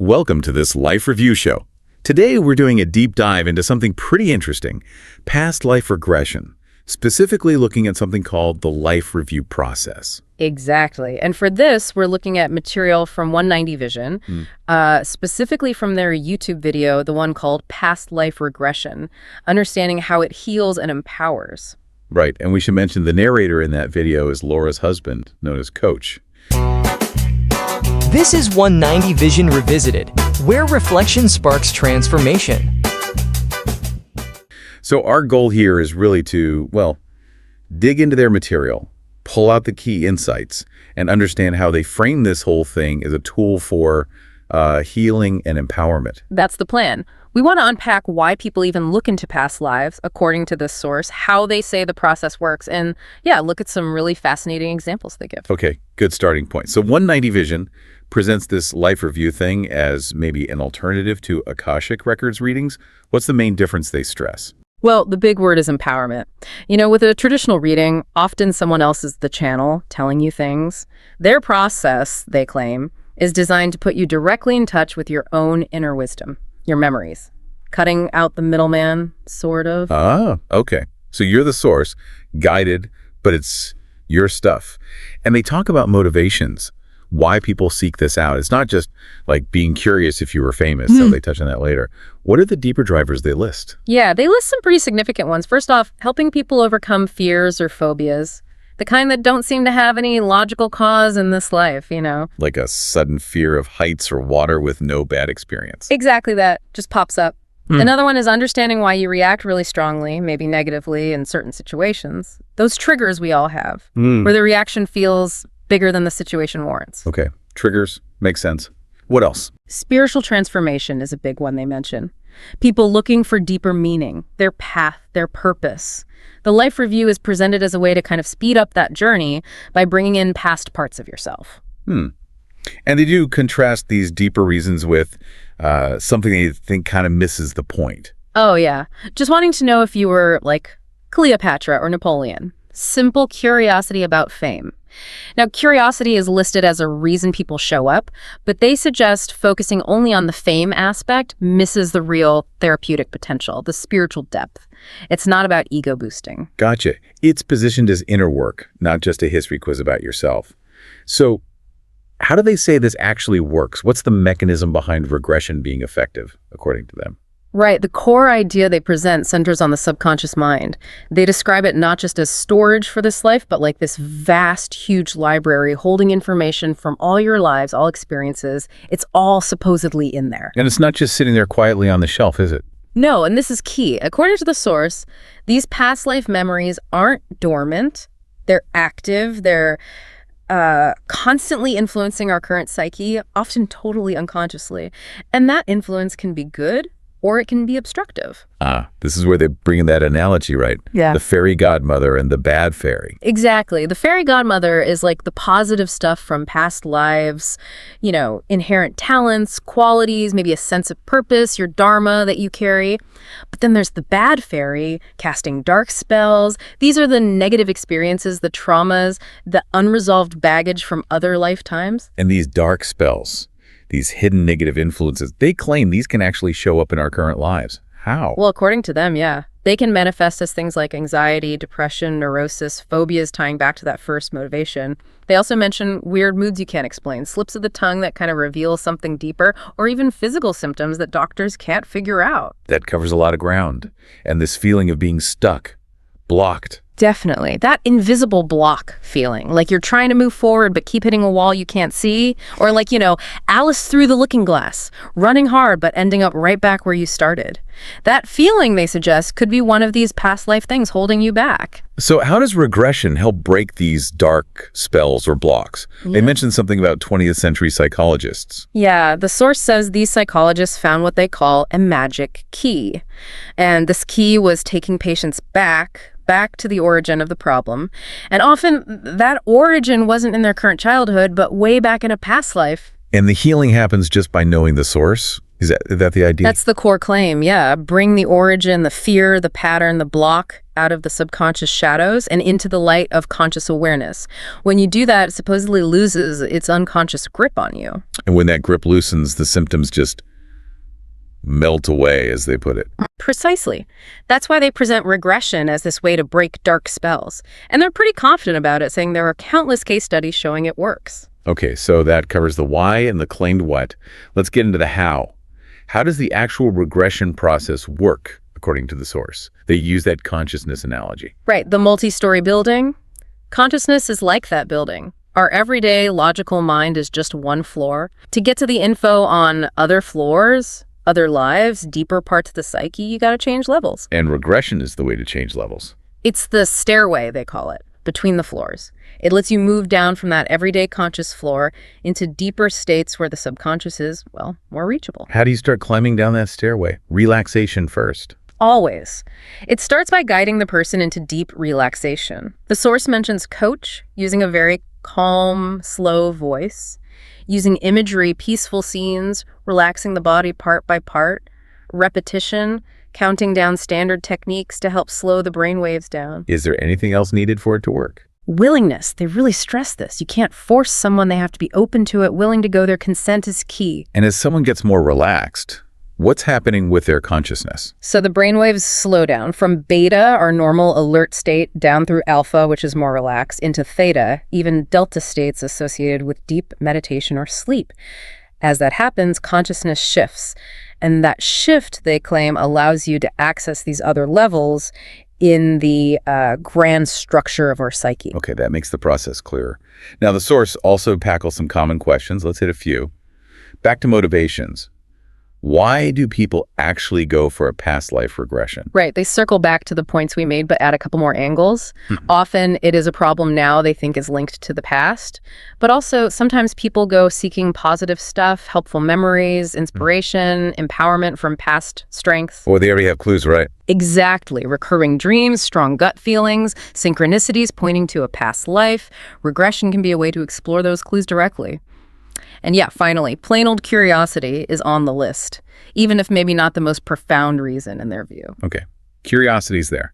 Welcome to this Life Review Show. Today we're doing a deep dive into something pretty interesting, past life regression, specifically looking at something called the life review process. Exactly. And for this, we're looking at material from 190 Vision, specifically from their YouTube video, the one called Past Life Regression, understanding how it heals and empowers. Right, and we should mention the narrator in that video is Laura's husband, known as Coach. This is 190 Vision Revisited, where reflection sparks transformation. So our goal here is really to, well, dig into their material, pull out the key insights, and understand how they frame this whole thing as a tool for healing and empowerment. That's the plan. We want to unpack why people even look into past lives, according to this source, how they say the process works, and yeah, look at some really fascinating examples they give. Okay, good starting point. So 190 Vision presents this life review thing as maybe an alternative to Akashic Records readings. What's the main difference they stress? Well, the big word is empowerment. You know, with a traditional reading, often someone else is the channel telling you things. Their process, they claim, is designed to put you directly in touch with your own inner wisdom, your memories, cutting out the middleman, sort of. Ah, okay. So you're the source, guided, but it's your stuff. And they talk about motivations, why people seek this out. It's not just like being curious if you were famous, so they touch on that later. What are the deeper drivers they list? Yeah, they list some pretty significant ones. First off, helping people overcome fears or phobias, the kind that don't seem to have any logical cause in this life, you know. Like a sudden fear of heights or water with no bad experience. Exactly that. Just pops up. Another one is understanding why you react really strongly, maybe negatively in certain situations. Those triggers we all have, where the reaction feels bigger than the situation warrants. Okay. Triggers. Makes sense. What else? Spiritual transformation is a big one they mention. People looking for deeper meaning, their path, their purpose. The life review is presented as a way to kind of speed up that journey by bringing in past parts of yourself. And they do contrast these deeper reasons with something they think kind of misses the point. Oh, yeah. Just wanting to know if you were like Cleopatra or Napoleon. Simple curiosity about fame. Now, curiosity is listed as a reason people show up, but they suggest focusing only on the fame aspect misses the real therapeutic potential, the spiritual depth. It's not about ego boosting. Gotcha. It's positioned as inner work, not just a history quiz about yourself. So how do they say this actually works? What's the mechanism behind regression being effective, according to them? Right. The core idea they present centers on the subconscious mind. They describe it not just as storage for this life, but like this vast, huge library holding information from all your lives, all experiences. It's all supposedly in there. And it's not just sitting there quietly on the shelf, is it? No, and this is key. According to the source, these past life memories aren't dormant. They're active. They're constantly influencing our current psyche, often totally unconsciously. And that influence can be good, or it can be obstructive. This is where they bring in that analogy, right? Yeah. The fairy godmother and the bad fairy. Exactly. The fairy godmother is like the positive stuff from past lives, you know, inherent talents, qualities, maybe a sense of purpose, your dharma that you carry. But then there's the bad fairy casting dark spells. These are the negative experiences, the traumas, the unresolved baggage from other lifetimes. And these dark spells, these hidden negative influences, they claim these can actually show up in our current lives. How? Well, according to them, yeah. They can manifest as things like anxiety, depression, neurosis, phobias tying back to that first motivation. They also mention weird moods you can't explain, slips of the tongue that kind of reveal something deeper, or even physical symptoms that doctors can't figure out. That covers a lot of ground. And this feeling of being stuck, blocked. Definitely. That invisible block feeling, like you're trying to move forward but keep hitting a wall you can't see, or like, you know, Alice through the looking glass, running hard but ending up right back where you started. That feeling, they suggest, could be one of these past life things holding you back. So how does regression help break these dark spells or blocks? They mentioned something about 20th century psychologists. Yeah, the source says these psychologists found what they call a magic key. And this key was taking patients back to the origin of the problem. And often that origin wasn't in their current childhood, but way back in a past life. And the healing happens just by knowing the source, Is that the idea? That's the core claim, yeah. Bring the origin, the fear, the pattern, the block out of the subconscious shadows and into the light of conscious awareness. When you do that, it supposedly loses its unconscious grip on you. And when that grip loosens, the symptoms just melt away, as they put it. Precisely. That's why they present regression as this way to break dark spells. And they're pretty confident about it, saying there are countless case studies showing it works. Okay, so that covers the why and the claimed what. Let's get into the how. How does the actual regression process work, according to the source? They use that consciousness analogy. Right, the multi-story building. Consciousness is like that building. Our everyday logical mind is just one floor. To get to the info on other floors, other lives, deeper parts of the psyche, you gotta change levels. And regression is the way to change levels. It's the stairway, they call it, between the floors. It lets you move down from that everyday conscious floor into deeper states where the subconscious is, well, more reachable. How do you start climbing down that stairway? Relaxation first. Always. It starts by guiding the person into deep relaxation. The source mentions coach, using a very calm, slow voice, using imagery, peaceful scenes, relaxing the body part by part, repetition, counting down standard techniques to help slow the brain waves down. Is there anything else needed for it to work? Willingness. They really stress this. You can't force someone. They have to be open to it, willing to go. Their consent is key. And as someone gets more relaxed, what's happening with their consciousness? So the brainwaves slow down from beta, our normal alert state, down through alpha, which is more relaxed, into theta, even delta states associated with deep meditation or sleep. As that happens, consciousness shifts. And that shift, they claim, allows you to access these other levels in the grand structure of our psyche. Okay, that makes the process clearer. Now, the source also tackles some common questions. Let's hit a few. Back to motivations. Why do people actually go for a past life regression? Right. They circle back to the points we made, but add a couple more angles. Often it is a problem now they think is linked to the past. But also sometimes people go seeking positive stuff, helpful memories, inspiration, empowerment from past strengths. Or they already have clues, right? Exactly. Recurring dreams, strong gut feelings, synchronicities pointing to a past life. Regression can be a way to explore those clues directly. And yeah, finally, plain old curiosity is on the list, even if maybe not the most profound reason in their view. Okay, curiosity's there.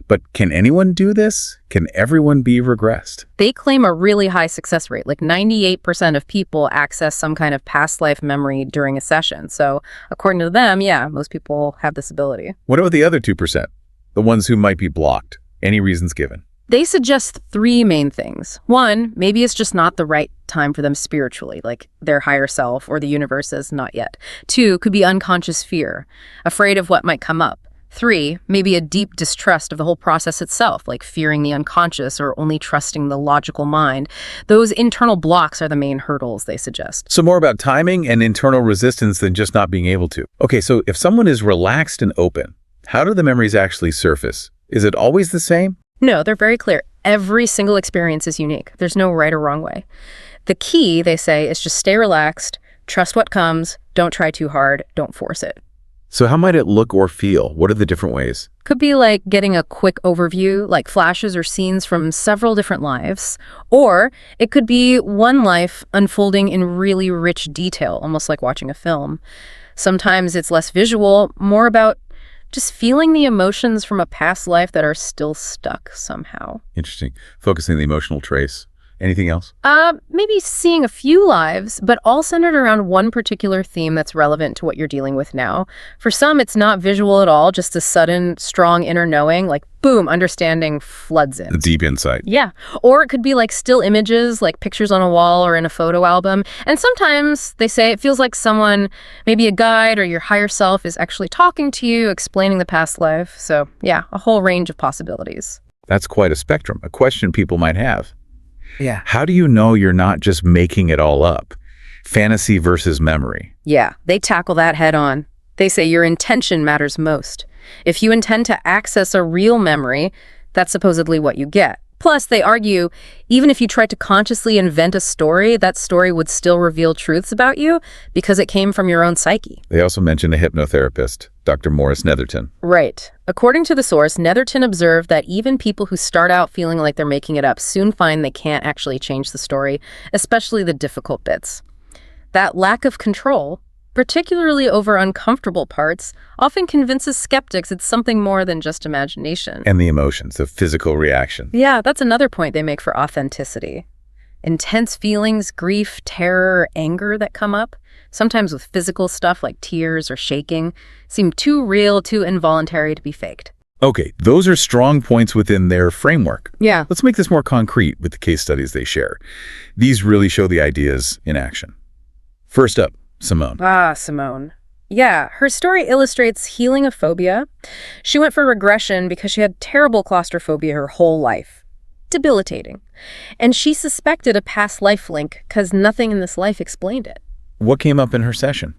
But can anyone do this? Can everyone be regressed? They claim a really high success rate, like 98% of people access some kind of past life memory during a session. So according to them, yeah, most people have this ability. What about the other 2%? The ones who might be blocked? Any reasons given? They suggest three main things. One, maybe it's just not the right time for them spiritually, like their higher self or the universe is not yet. Two, could be unconscious fear, afraid of what might come up. Three, maybe a deep distrust of the whole process itself, like fearing the unconscious or only trusting the logical mind. Those internal blocks are the main hurdles, they suggest. So more about timing and internal resistance than just not being able to. Okay, so if someone is relaxed and open, how do the memories actually surface? Is it always the same? No, they're very clear. Every single experience is unique. There's no right or wrong way. The key, they say, is just stay relaxed, trust what comes, don't try too hard, don't force it. So how might it look or feel? What are the different ways? Could be like getting a quick overview, like flashes or scenes from several different lives. Or it could be one life unfolding in really rich detail, almost like watching a film. Sometimes it's less visual, more about just feeling the emotions from a past life that are still stuck somehow. Interesting. Focusing on the emotional trace. Anything else? Maybe seeing a few lives, but all centered around one particular theme that's relevant to what you're dealing with now. For some, it's not visual at all, just a sudden, strong inner knowing, like boom, understanding floods in. The deep insight. Yeah. Or it could be like still images, like pictures on a wall or in a photo album. And sometimes they say it feels like someone, maybe a guide or your higher self, is actually talking to you, explaining the past life. So yeah, a whole range of possibilities. That's quite a spectrum. A question people might have. Yeah. How do you know you're not just making it all up? Fantasy versus memory. Yeah, they tackle that head on. They say your intention matters most. If you intend to access a real memory, that's supposedly what you get. Plus, they argue, even if you tried to consciously invent a story, that story would still reveal truths about you because it came from your own psyche. They also mentioned a hypnotherapist, Dr. Morris Netherton. Right. According to the source, Netherton observed that even people who start out feeling like they're making it up soon find they can't actually change the story, especially the difficult bits. That lack of control, particularly over uncomfortable parts, often convinces skeptics it's something more than just imagination. And the emotions, the physical reaction. Yeah, that's another point they make for authenticity. Intense feelings, grief, terror, anger that come up, sometimes with physical stuff like tears or shaking, seem too real, too involuntary to be faked. Okay, those are strong points within their framework. Yeah. Let's make this more concrete with the case studies they share. These really show the ideas in action. First up, Simone. Ah, Simone. Yeah, her story illustrates healing a phobia. She went for regression because she had terrible claustrophobia her whole life. Debilitating. And she suspected a past life link because nothing in this life explained it. What came up in her session?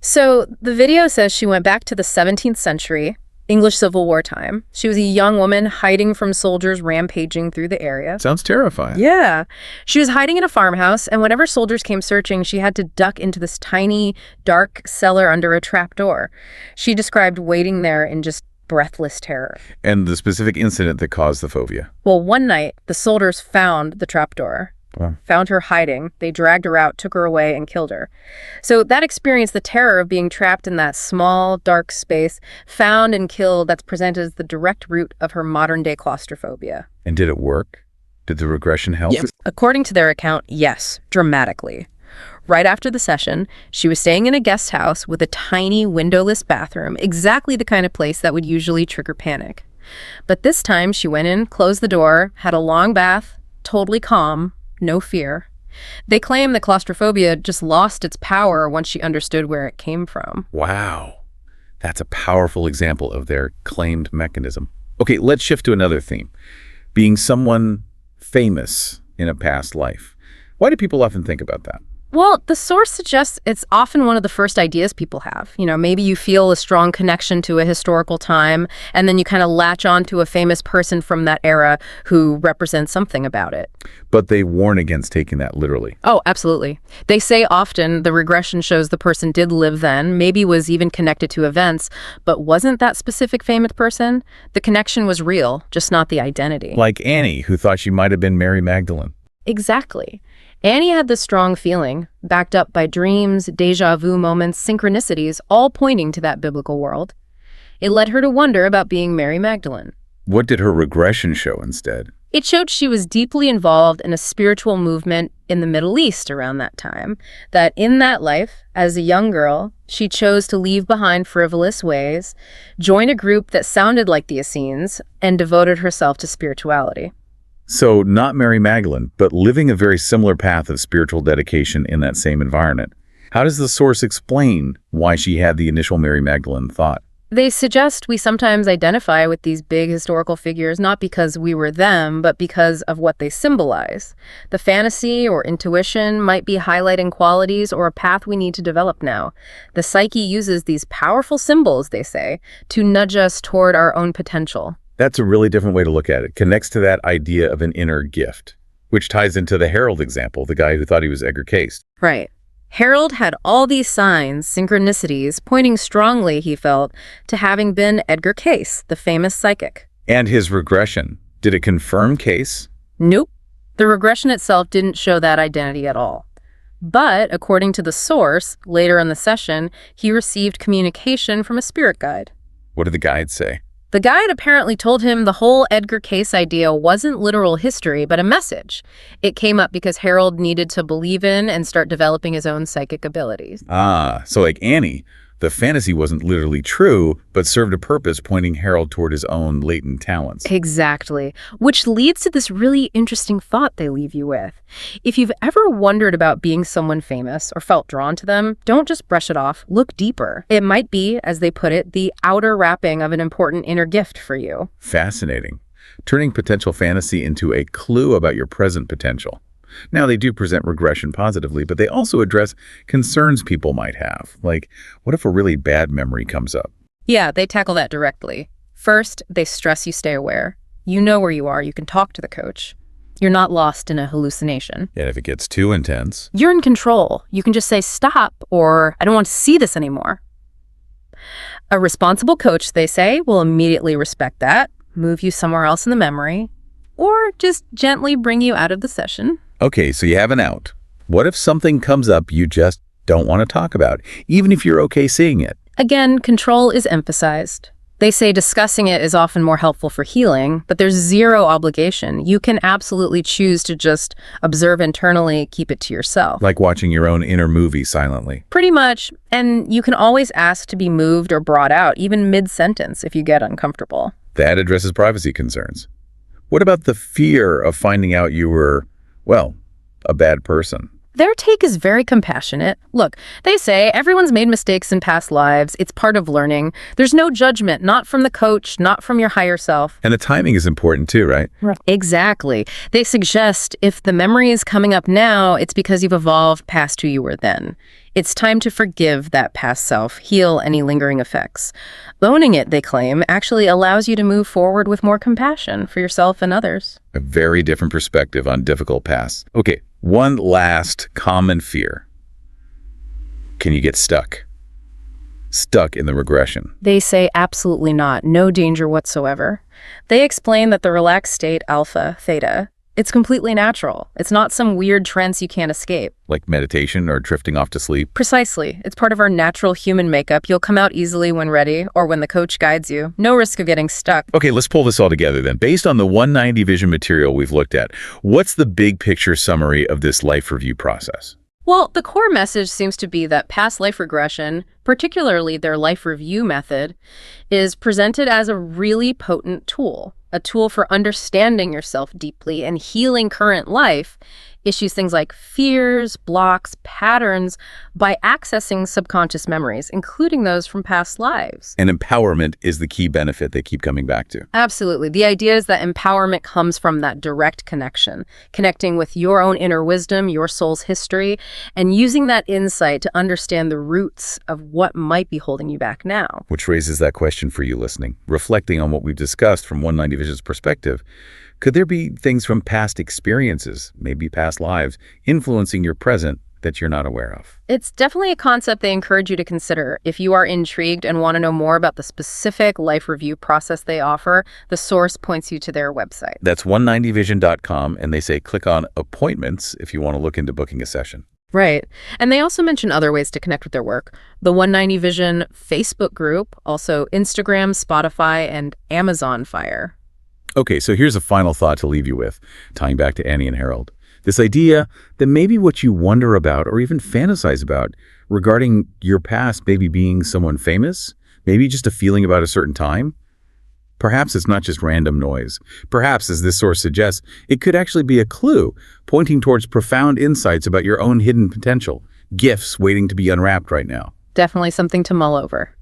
So the video says she went back to the 17th century, English Civil War time. She was a young woman hiding from soldiers rampaging through the area. Sounds terrifying. Yeah. She was hiding in a farmhouse, and whenever soldiers came searching, she had to duck into this tiny, dark cellar under a trapdoor. She described waiting there in just breathless terror. And the specific incident that caused the phobia? Well, one night, the soldiers found the trapdoor. Wow. Found her hiding. They dragged her out, took her away, and killed her. So that experience, the terror of being trapped in that small, dark space, found and killed, that's presented as the direct root of her modern-day claustrophobia. And did it work? Did the regression help? Yes. According to their account, yes, dramatically. Right after the session, she was staying in a guest house with a tiny, windowless bathroom, exactly the kind of place that would usually trigger panic. But this time, she went in, closed the door, had a long bath, totally calm, no fear. They claim that claustrophobia just lost its power once she understood where it came from. Wow. That's a powerful example of their claimed mechanism. Okay, let's shift to another theme. Being someone famous in a past life. Why do people often think about that? Well, the source suggests it's often one of the first ideas people have. You know, maybe you feel a strong connection to a historical time, and then you kind of latch on to a famous person from that era who represents something about it. But they warn against taking that literally. Oh, absolutely. They say often the regression shows the person did live then, maybe was even connected to events, but wasn't that specific famous person. The connection was real, just not the identity. Like Annie, who thought she might have been Mary Magdalene. Exactly. Annie had this strong feeling, backed up by dreams, déjà vu moments, synchronicities, all pointing to that biblical world. It led her to wonder about being Mary Magdalene. What did her regression show instead? It showed she was deeply involved in a spiritual movement in the Middle East around that time, that in that life, as a young girl, she chose to leave behind frivolous ways, join a group that sounded like the Essenes, and devoted herself to spirituality. So not Mary Magdalene, but living a very similar path of spiritual dedication in that same environment. How does the source explain why she had the initial Mary Magdalene thought? They suggest we sometimes identify with these big historical figures not because we were them, but because of what they symbolize. The fantasy or intuition might be highlighting qualities or a path we need to develop now. The psyche uses these powerful symbols, they say, to nudge us toward our own potential. That's a really different way to look at it. Connects to that idea of an inner gift, which ties into the Harold example, the guy who thought he was Edgar Cayce. Right. Harold had all these signs, synchronicities, pointing strongly, he felt, to having been Edgar Cayce, the famous psychic. And his regression, did it confirm Cayce? Nope. The regression itself didn't show that identity at all. But, according to the source, later in the session, he received communication from a spirit guide. What did the guide say? The guide apparently told him the whole Edgar Cayce idea wasn't literal history, but a message. It came up because Harold needed to believe in and start developing his own psychic abilities. Ah, so like Annie, the fantasy wasn't literally true, but served a purpose pointing Harold toward his own latent talents. Exactly, which leads to this really interesting thought they leave you with. If you've ever wondered about being someone famous or felt drawn to them, don't just brush it off, look deeper. It might be, as they put it, the outer wrapping of an important inner gift for you. Fascinating. Turning potential fantasy into a clue about your present potential. Now, they do present regression positively, but they also address concerns people might have. Like, what if a really bad memory comes up? Yeah, they tackle that directly. First, they stress you stay aware. You know where you are. You can talk to the coach. You're not lost in a hallucination. And if it gets too intense? You're in control. You can just say, stop, or I don't want to see this anymore. A responsible coach, they say, will immediately respect that, move you somewhere else in the memory, or just gently bring you out of the session. Okay, so you have an out. What if something comes up you just don't want to talk about, even if you're okay seeing it. Again, control is emphasized. They say discussing it is often more helpful for healing, but there's zero obligation. You can absolutely choose to just observe internally, keep it to yourself. Like watching your own inner movie silently. Pretty much. And you can always ask to be moved or brought out, even mid-sentence, if you get uncomfortable. That addresses privacy concerns. What about the fear of finding out you were, well, a bad person? Their take is very compassionate. Look, they say everyone's made mistakes in past lives. It's part of learning. There's no judgment, not from the coach, not from your higher self. And the timing is important too, right? Exactly. They suggest if the memory is coming up now, it's because you've evolved past who you were then. It's time to forgive that past self, heal any lingering effects. Owning it, they claim, actually allows you to move forward with more compassion for yourself and others. A very different perspective on difficult pasts. Okay, one last common fear. Can you get stuck? Stuck in the regression. They say absolutely not, no danger whatsoever. They explain that the relaxed state, alpha, theta, it's completely natural. It's not some weird trance you can't escape. Like meditation or drifting off to sleep? Precisely. It's part of our natural human makeup. You'll come out easily when ready or when the coach guides you. No risk of getting stuck. Okay, let's pull this all together then. Based on the 190 vision material we've looked at, what's the big picture summary of this life review process? Well, the core message seems to be that past life regression, particularly their life review method, is presented as a really potent tool, a tool for understanding yourself deeply and healing current life, issues things like fears, blocks, patterns by accessing subconscious memories, including those from past lives. And empowerment is the key benefit they keep coming back to. Absolutely. The idea is that empowerment comes from that direct connection, connecting with your own inner wisdom, your soul's history, and using that insight to understand the roots of what might be holding you back now. Which raises that question for you listening. Reflecting on what we've discussed from 190 Vision's perspective, could there be things from past experiences, maybe past lives, influencing your present that you're not aware of? It's definitely a concept they encourage you to consider. If you are intrigued and want to know more about the specific life review process they offer, the source points you to their website. That's 190vision.com, and they say click on appointments if you want to look into booking a session. Right. And they also mention other ways to connect with their work. The 190 Vision Facebook group, also Instagram, Spotify, and Amazon Fire. Okay, so here's a final thought to leave you with, tying back to Annie and Harold. This idea that maybe what you wonder about or even fantasize about regarding your past maybe being someone famous, maybe just a feeling about a certain time, perhaps it's not just random noise. Perhaps, as this source suggests, it could actually be a clue pointing towards profound insights about your own hidden potential, gifts waiting to be unwrapped right now. Definitely something to mull over.